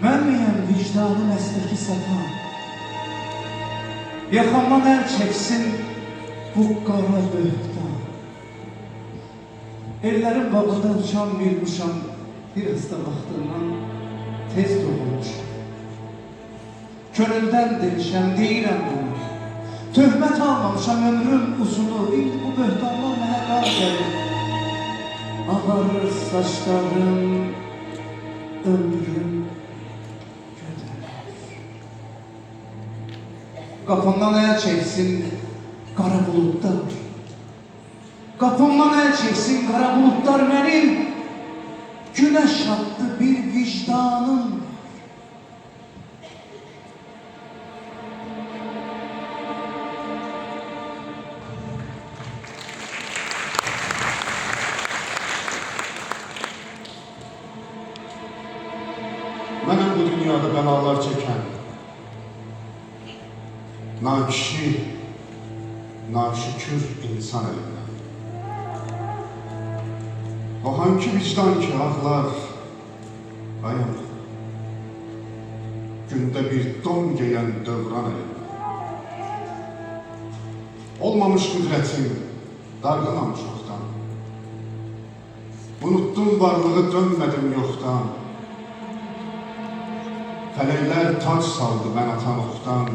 Mən miyəm vicdanı məstəki satan? Yaxamdan əl çəksin bu qara böhtan. Ellərin babada uçan bir quşam, biraz da vaxtından tez doğulmuşam. Könüldən demişəm, deyirəm bunu. Töhmət almamışam ömrüm uzunu, indi bu böhtanlar mənə qar gəlir. Ağarır saçlarım, ömrüm gödəlir. Qapımdan əl çəksin qara bulutlar. Qapımdan əl çəksin qara bulutlar mənim. Günəş attı bir vicdanım. Mənim bu dünyada bəlalar çəkən, nakişi, naşükür insan elindən. O hangi vicdan ki ağlar, ayam, gündə bir don geyən dövran elindən. Olmamış qüdrətim, darğınam çoxdan. Unuttum varlığı, dönmədim yoxdan. Fələklər tac saldı mən atan oxdan,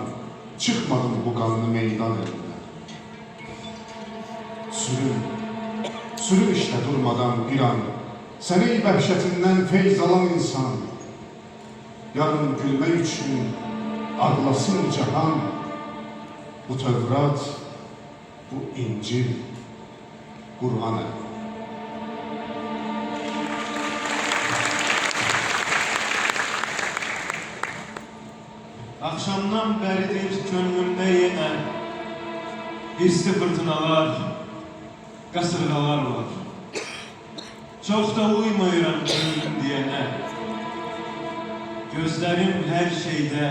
çıxmadım bu qanlı meydan elindən. Sürüm işlə durmadan bir an, səni vəhşətindən feyz alan insan. Yarın gülmək üçün ağlasın cahan, bu Tövrat, bu İncil, Qur'an əli. Akşamdan beridir könlümde yine hisli fırtınalar, kasırgalar var. Çok da uymuyorum gönlüm diyene. Gözlerim her şeyde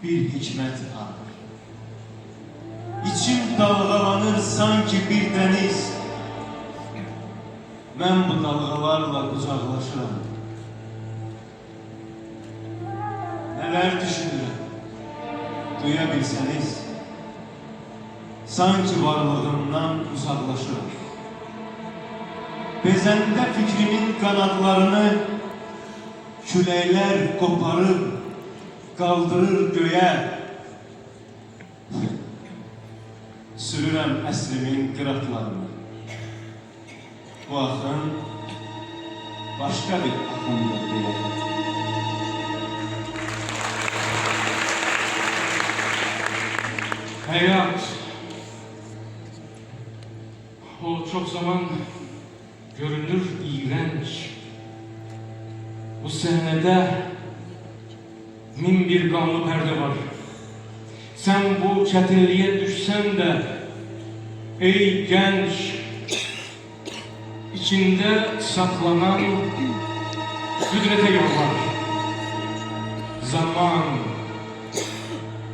bir hikmet arar. İçim dalgalanır sanki bir deniz. Ben bu dalgalarla kucaklaşırım. Neler düşünürüm, duyabilseniz, sanki varlığımdan uzaklaşırım. Bezende fikrimin kanatlarını küleyler koparıp kaldırır göğe. Sürürəm əsrimin qıratlarını. Bu axın başka bir axındır diye. Hayat, o çok zaman görünür iğrenç. Bu sahnede min bir qanlı perde var. Sen bu çetinliğe düşsen de, ey genç, içinde saklanan kudrete yollar. Zaman,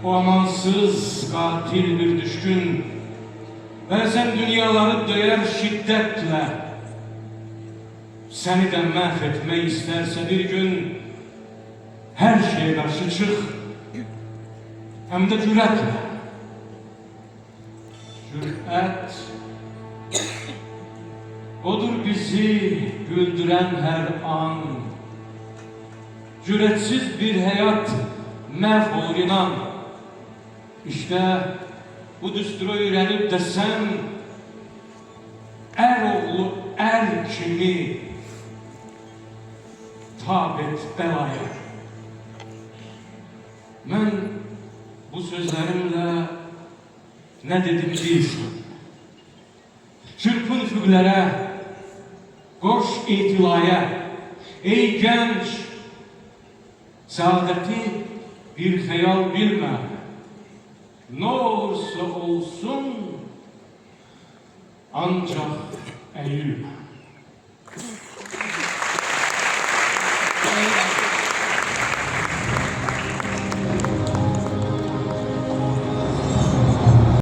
o amansız, katil bir düşkün, bazen dünyaları döyer şiddetle. Seni de mahvetmeyi isterse bir gün, her şeye karşı çık, hem de cüretle. Cüret, odur bizi güldüren her an. Cüretsiz bir hayat mahvolur inan. İşte bu düstura öğrenip de sen er oğlu er kimi tab et belaya. Ben bu sözlerimle ne dedim değilsin. Çırpın füglere, koş itilaya. Ey genç, saadeti bir hayal bilme. Ne olursa olsun ancak eğilme.